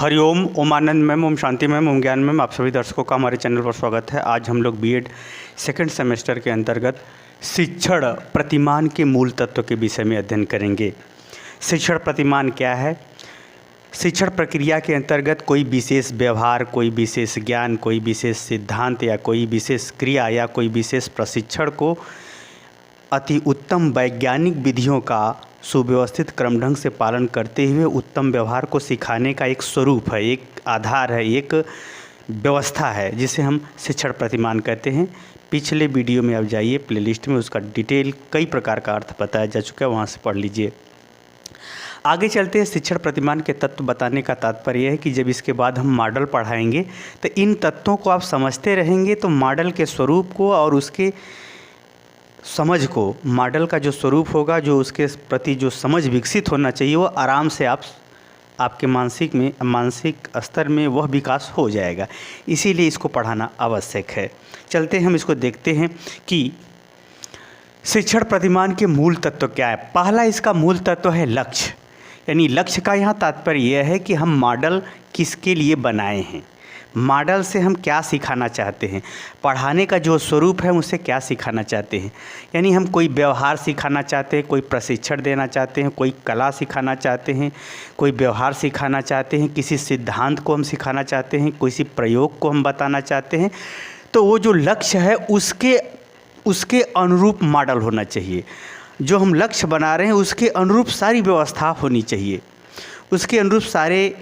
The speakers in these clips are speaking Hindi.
हरिओम, ओम आनंद मैम, ओम शांति मैम, ओम ज्ञान मैम, आप सभी दर्शकों का हमारे चैनल पर स्वागत है। आज हम लोग बीएड सेकंड सेमेस्टर के अंतर्गत शिक्षण प्रतिमान के मूल तत्व के विषय में अध्ययन करेंगे। शिक्षण प्रतिमान क्या है? शिक्षण प्रक्रिया के अंतर्गत कोई विशेष व्यवहार, कोई विशेष ज्ञान, कोई विशेष सिद्धांत या कोई विशेष क्रिया या कोई विशेष प्रशिक्षण को अति उत्तम वैज्ञानिक विधियों का सुव्यवस्थित क्रम ढंग से पालन करते हुए उत्तम व्यवहार को सिखाने का एक स्वरूप है, एक आधार है, एक व्यवस्था है, जिसे हम शिक्षण प्रतिमान कहते हैं। पिछले वीडियो में आप जाइए प्लेलिस्ट में, उसका डिटेल कई प्रकार का अर्थ बताया जा चुका है, वहाँ से पढ़ लीजिए। आगे चलते हैं। शिक्षण प्रतिमान के तत्व बताने का तात्पर्य है कि जब इसके बाद हम मॉडल पढ़ाएंगे तो इन तत्वों को आप समझते रहेंगे तो मॉडल के स्वरूप को और उसके समझ को, मॉडल का जो स्वरूप होगा, जो उसके प्रति जो समझ विकसित होना चाहिए, वो आराम से आपके मानसिक स्तर में वह विकास हो जाएगा। इसीलिए इसको पढ़ाना आवश्यक है। चलते हैं, हम इसको देखते हैं कि शिक्षण प्रतिमान के मूल तत्व क्या है। पहला इसका मूल तत्व है लक्ष्य। यानी लक्ष्य का यहाँ तात्पर्य यह है कि हम मॉडल किसके लिए बनाए हैं, मॉडल से हम क्या सिखाना चाहते हैं, पढ़ाने का जो स्वरूप है उससे क्या सिखाना चाहते हैं। यानी हम कोई व्यवहार सिखाना चाहते हैं, कोई प्रशिक्षण देना चाहते हैं, कोई कला सिखाना चाहते हैं, कोई व्यवहार सिखाना चाहते हैं, किसी सिद्धांत को हम सिखाना चाहते हैं, किसी प्रयोग को हम बताना चाहते हैं, तो वो जो लक्ष्य है उसके अनुरूप मॉडल होना चाहिए। जो हम लक्ष्य बना रहे हैं उसके अनुरूप सारी व्यवस्था होनी चाहिए, उसके अनुरूप सारे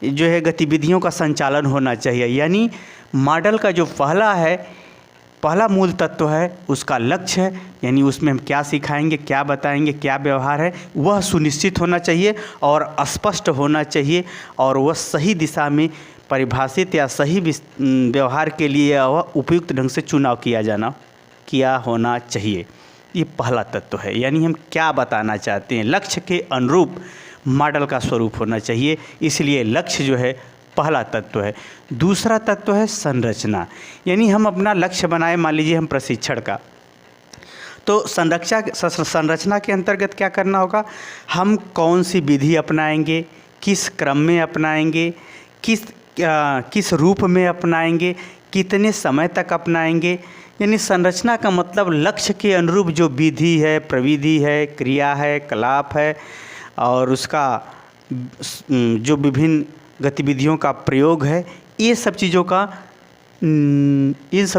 जो है गतिविधियों का संचालन होना चाहिए। यानी मॉडल का जो पहला मूल तत्व है उसका लक्ष्य है। यानी उसमें हम क्या सिखाएंगे, क्या बताएंगे, क्या व्यवहार है, वह सुनिश्चित होना चाहिए और स्पष्ट होना चाहिए, और वह सही दिशा में परिभाषित या सही व्यवहार के लिए वह उपयुक्त ढंग से चुनाव किया होना चाहिए। ये पहला तत्व है। यानी हम क्या बताना चाहते हैं, लक्ष्य के अनुरूप मॉडल का स्वरूप होना चाहिए, इसलिए लक्ष्य जो है पहला तत्व है। दूसरा तत्व है संरचना। यानी हम अपना लक्ष्य बनाए, मान लीजिए हम प्रशिक्षण का, तो संरचना के अंतर्गत क्या करना होगा, हम कौन सी विधि अपनाएंगे, किस क्रम में अपनाएंगे, किस रूप में अपनाएंगे, कितने समय तक अपनाएंगे। यानी संरचना का मतलब लक्ष्य के अनुरूप जो विधि है, प्रविधि है, क्रिया है, कलाप है और उसका जो विभिन्न गतिविधियों का प्रयोग है, इन सब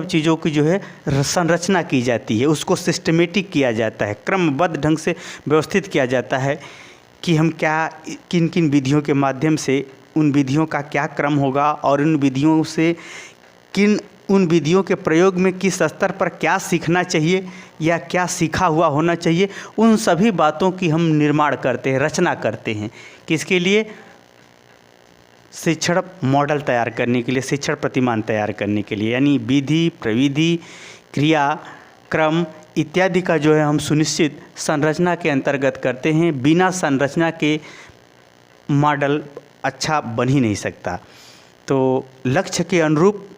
चीज़ों की जो है संरचना की जाती है, उसको सिस्टमेटिक किया जाता है, क्रमबद्ध ढंग से व्यवस्थित किया जाता है कि हम किन किन विधियों के माध्यम से, उन विधियों का क्या क्रम होगा और उन विधियों के प्रयोग में किस स्तर पर क्या सीखना चाहिए या क्या सीखा हुआ होना चाहिए, उन सभी बातों की हम निर्माण करते हैं, रचना करते हैं। किसके लिए? शिक्षण मॉडल तैयार करने के लिए, शिक्षण प्रतिमान तैयार करने के लिए। यानी विधि, प्रविधि, क्रिया, क्रम इत्यादि का जो है हम सुनिश्चित संरचना के अंतर्गत करते हैं। बिना संरचना के मॉडल अच्छा बन ही नहीं सकता। तो लक्ष्य के अनुरूप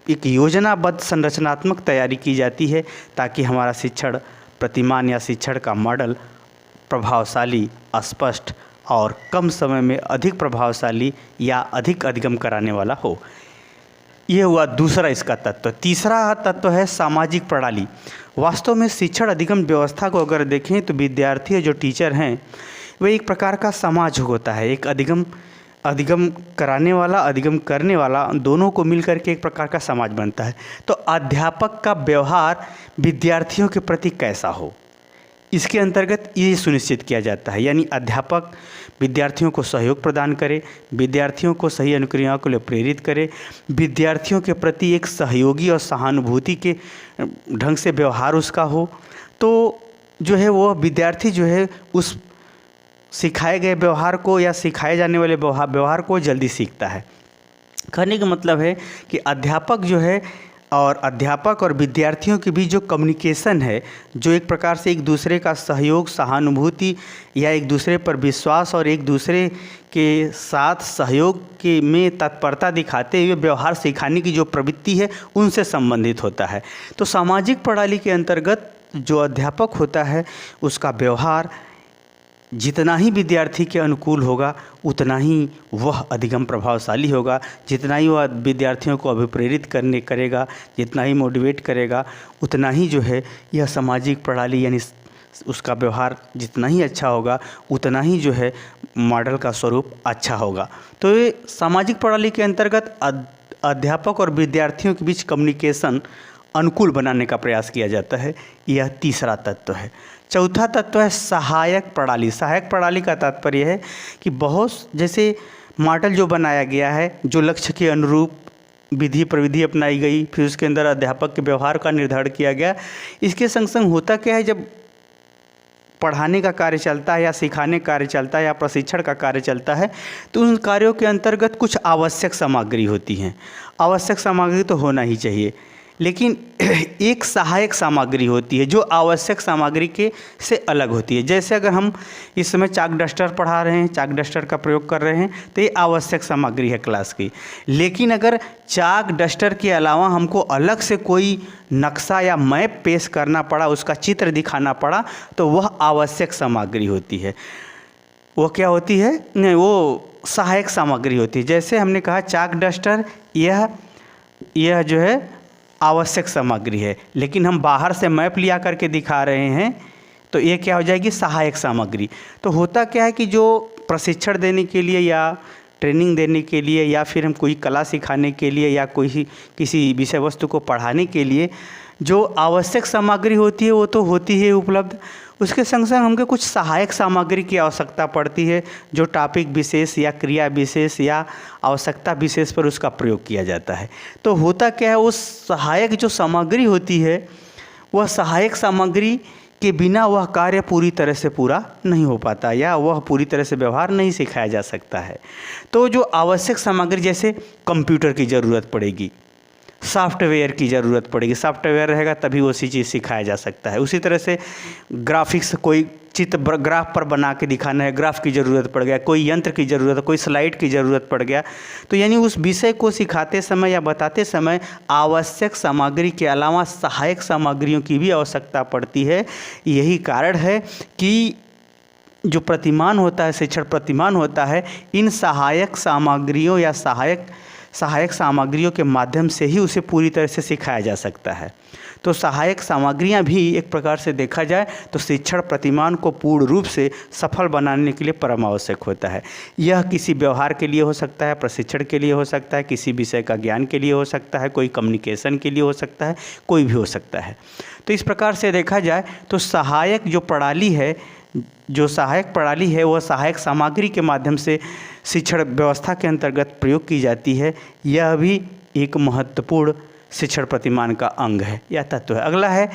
एक योजनाबद्ध संरचनात्मक तैयारी की जाती है ताकि हमारा शिक्षण प्रतिमान या शिक्षण का मॉडल प्रभावशाली, स्पष्ट और कम समय में अधिक प्रभावशाली या अधिक अधिगम कराने वाला हो। यह हुआ दूसरा इसका तत्व। तीसरा तत्व है सामाजिक प्रणाली। वास्तव में शिक्षण अधिगम व्यवस्था को अगर देखें तो विद्यार्थी जो टीचर हैं वे एक प्रकार का समाज होता है। एक अधिगम कराने वाला, अधिगम करने वाला, दोनों को मिलकर के एक प्रकार का समाज बनता है। तो अध्यापक का व्यवहार विद्यार्थियों के प्रति कैसा हो, इसके अंतर्गत ये सुनिश्चित किया जाता है। यानी अध्यापक विद्यार्थियों को सहयोग प्रदान करे, विद्यार्थियों को सही अनुक्रियाओं के लिए प्रेरित करे, विद्यार्थियों के प्रति एक सहयोगी और सहानुभूति के ढंग से व्यवहार उसका हो, तो जो है वो विद्यार्थी जो है उस सिखाए गए व्यवहार को या सिखाए जाने वाले व्यवहार को जल्दी सीखता है। कहने का मतलब है कि अध्यापक और विद्यार्थियों के बीच जो कम्युनिकेशन है, जो एक प्रकार से एक दूसरे का सहयोग, सहानुभूति या एक दूसरे पर विश्वास और एक दूसरे के साथ सहयोग के में तत्परता दिखाते हुए व्यवहार सिखाने की जो प्रवृत्ति है, उनसे संबंधित होता है। तो सामाजिक प्रणाली के अंतर्गत जो अध्यापक होता है उसका व्यवहार जितना ही विद्यार्थी के अनुकूल होगा उतना ही वह अधिगम प्रभावशाली होगा, जितना ही वह विद्यार्थियों को अभिप्रेरित करेगा, जितना ही मोटिवेट करेगा, उतना ही जो है यह सामाजिक प्रणाली यानी उसका व्यवहार जितना ही अच्छा होगा उतना ही जो है मॉडल का स्वरूप अच्छा होगा। तो ये सामाजिक प्रणाली के अंतर्गत अध्यापक और विद्यार्थियों के बीच कम्युनिकेशन अनुकूल बनाने का प्रयास किया जाता है। यह तीसरा तत्व है। चौथा तत्व है सहायक प्रणाली। सहायक प्रणाली का तात्पर्य है कि बहुत जैसे मॉडल जो बनाया गया है, जो लक्ष्य के अनुरूप विधि प्रविधि अपनाई गई, फिर उसके अंदर अध्यापक के व्यवहार का निर्धारण किया गया। इसके संग संग होता क्या है, जब पढ़ाने का कार्य चलता है या सिखाने का कार्य चलता है या प्रशिक्षण का कार्य चलता है तो उन कार्यों के अंतर्गत कुछ आवश्यक सामग्री होती हैं। आवश्यक सामग्री तो होना ही चाहिए, लेकिन एक सहायक सामग्री होती है जो आवश्यक सामग्री के से अलग होती है। जैसे अगर हम इस समय चाक डस्टर पढ़ा रहे हैं, चाक डस्टर का प्रयोग कर रहे हैं तो ये आवश्यक सामग्री है क्लास की। लेकिन अगर चाक डस्टर के अलावा हमको अलग से कोई नक्शा या मैप पेश करना पड़ा, उसका चित्र दिखाना पड़ा, तो वह आवश्यक सामग्री होती है। वो क्या होती है? नहीं, वो सहायक सामग्री होती है। जैसे हमने कहा चाक डस्टर यह जो है आवश्यक सामग्री है, लेकिन हम बाहर से मैप लिया करके दिखा रहे हैं तो ये क्या हो जाएगी? सहायक सामग्री। तो होता क्या है कि जो प्रशिक्षण देने के लिए या ट्रेनिंग देने के लिए या फिर हम कोई कला सिखाने के लिए या कोई किसी विषय वस्तु को पढ़ाने के लिए जो आवश्यक सामग्री होती है वो तो होती है उपलब्ध, उसके संग संग हमको कुछ सहायक सामग्री की आवश्यकता पड़ती है जो टॉपिक विशेष या क्रिया विशेष या आवश्यकता विशेष पर उसका प्रयोग किया जाता है। तो होता क्या है, उस सहायक जो सामग्री होती है वह सहायक सामग्री के बिना वह कार्य पूरी तरह से पूरा नहीं हो पाता या वह पूरी तरह से व्यवहार नहीं सिखाया जा सकता है। तो जो आवश्यक सामग्री, जैसे कंप्यूटर की ज़रूरत पड़ेगी, सॉफ्टवेयर की ज़रूरत पड़ेगी, सॉफ्टवेयर रहेगा तभी वो सी चीज़ सिखाया जा सकता है। उसी तरह से ग्राफिक्स, कोई चित्र ग्राफ पर बना के दिखाना है, ग्राफ की ज़रूरत पड़ गया, कोई यंत्र की ज़रूरत है, कोई स्लाइड की ज़रूरत पड़ गया। तो यानी उस विषय को सिखाते समय या बताते समय आवश्यक सामग्री के अलावा सहायक सामग्रियों की भी आवश्यकता पड़ती है। यही कारण है कि जो प्रतिमान होता है, शिक्षण प्रतिमान होता है, इन सहायक सामग्रियों या सहायक सामग्रियों के माध्यम से ही उसे पूरी तरह से सिखाया जा सकता है। तो सहायक सामग्रियां भी एक प्रकार से देखा जाए तो शिक्षण प्रतिमान को पूर्ण रूप से सफल बनाने के लिए परम आवश्यक होता है। यह किसी व्यवहार के लिए हो सकता है, प्रशिक्षण के लिए हो सकता है, किसी विषय का ज्ञान के लिए हो सकता है, कोई कम्युनिकेशन के लिए हो सकता है, कोई भी हो सकता है। तो इस प्रकार से देखा जाए तो सहायक जो प्रणाली है, वह सहायक सामग्री के माध्यम से शिक्षण व्यवस्था के अंतर्गत प्रयोग की जाती है। यह भी एक महत्वपूर्ण शिक्षण प्रतिमान का अंग है या तत्व है। अगला है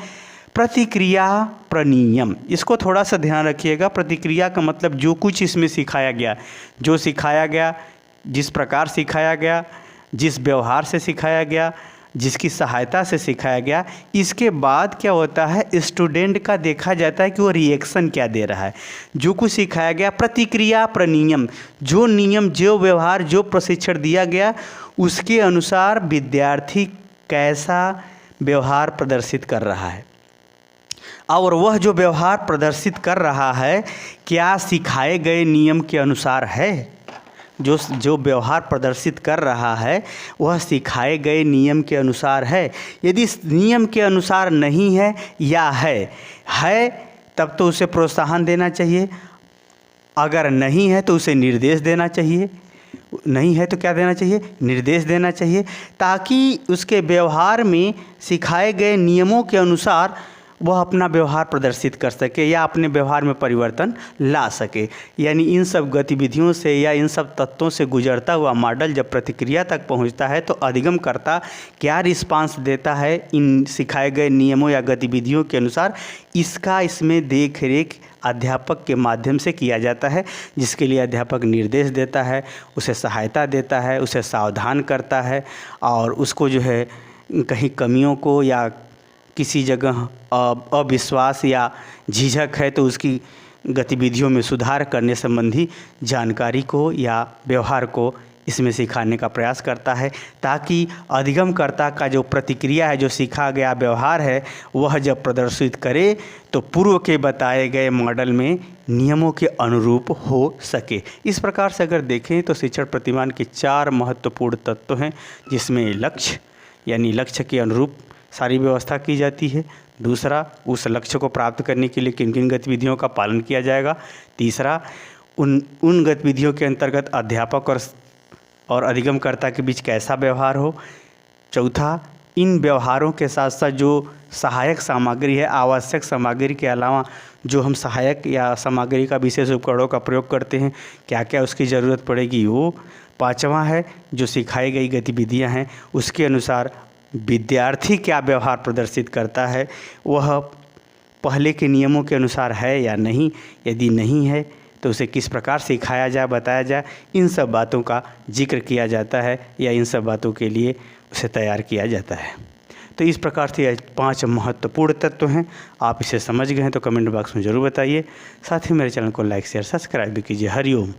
प्रतिक्रिया प्रनियम। इसको थोड़ा सा ध्यान रखिएगा। प्रतिक्रिया का मतलब जो कुछ इसमें सिखाया गया, जो सिखाया गया, जिस प्रकार सिखाया गया, जिस व्यवहार से सिखाया गया, जिसकी सहायता से सिखाया गया, इसके बाद क्या होता है, स्टूडेंट का देखा जाता है कि वो रिएक्शन क्या दे रहा है। जो कुछ सिखाया गया, प्रतिक्रिया प्रनियम, जो नियम, जो व्यवहार, जो प्रशिक्षण दिया गया, उसके अनुसार विद्यार्थी कैसा व्यवहार प्रदर्शित कर रहा है और वह जो व्यवहार प्रदर्शित कर रहा है क्या सिखाए गए नियम के अनुसार है। जो व्यवहार प्रदर्शित कर रहा है वह सिखाए गए नियम के अनुसार है। यदि नियम के अनुसार नहीं है या है तब तो उसे प्रोत्साहन देना चाहिए, अगर नहीं है तो उसे निर्देश देना चाहिए, नहीं है तो क्या देना चाहिए, निर्देश देना चाहिए, ताकि उसके व्यवहार में सिखाए गए नियमों के अनुसार वह अपना व्यवहार प्रदर्शित कर सके या अपने व्यवहार में परिवर्तन ला सके। यानी इन सब गतिविधियों से या इन सब तत्वों से गुजरता हुआ मॉडल जब प्रतिक्रिया तक पहुंचता है तो अधिगमकर्ता क्या रिस्पांस देता है इन सिखाए गए नियमों या गतिविधियों के अनुसार, इसका इसमें देख रेख अध्यापक के माध्यम से किया जाता है, जिसके लिए अध्यापक निर्देश देता है, उसे सहायता देता है, उसे सावधान करता है और उसको जो है कहीं कमियों को या किसी जगह अविश्वास या झिझक है तो उसकी गतिविधियों में सुधार करने संबंधी जानकारी को या व्यवहार को इसमें सिखाने का प्रयास करता है, ताकि अधिगमकर्ता का जो प्रतिक्रिया है, जो सीखा गया व्यवहार है, वह जब प्रदर्शित करे तो पूर्व के बताए गए मॉडल में नियमों के अनुरूप हो सके। इस प्रकार से अगर देखें तो शिक्षण प्रतिमान के 4 महत्वपूर्ण तत्व हैं, जिसमें लक्ष्य यानी लक्ष्य के अनुरूप सारी व्यवस्था की जाती है। दूसरा, उस लक्ष्य को प्राप्त करने के लिए किन किन गतिविधियों का पालन किया जाएगा। तीसरा, उन गतिविधियों के अंतर्गत अध्यापक और अधिगमकर्ता के बीच कैसा व्यवहार हो। चौथा, इन व्यवहारों के साथ साथ जो सहायक सामग्री है, आवश्यक सामग्री के अलावा जो हम सहायक या सामग्री का विशेष उपकरणों का प्रयोग करते हैं, क्या क्या उसकी ज़रूरत पड़ेगी वो। पांचवा है, जो सिखाई गई गतिविधियां हैं उसके अनुसार विद्यार्थी क्या व्यवहार प्रदर्शित करता है, वह पहले के नियमों के अनुसार है या नहीं। यदि नहीं है तो उसे किस प्रकार सिखाया जाए, बताया जाए। इन सब बातों का जिक्र किया जाता है या इन सब बातों के लिए उसे तैयार किया जाता है। तो इस प्रकार से 5 महत्वपूर्ण तत्व हैं। आप इसे समझ गए हैं तो कमेंट बॉक्स में ज़रूर बताइए। साथ ही मेरे चैनल को लाइक शेयर सब्सक्राइब भी कीजिए। हरिओम।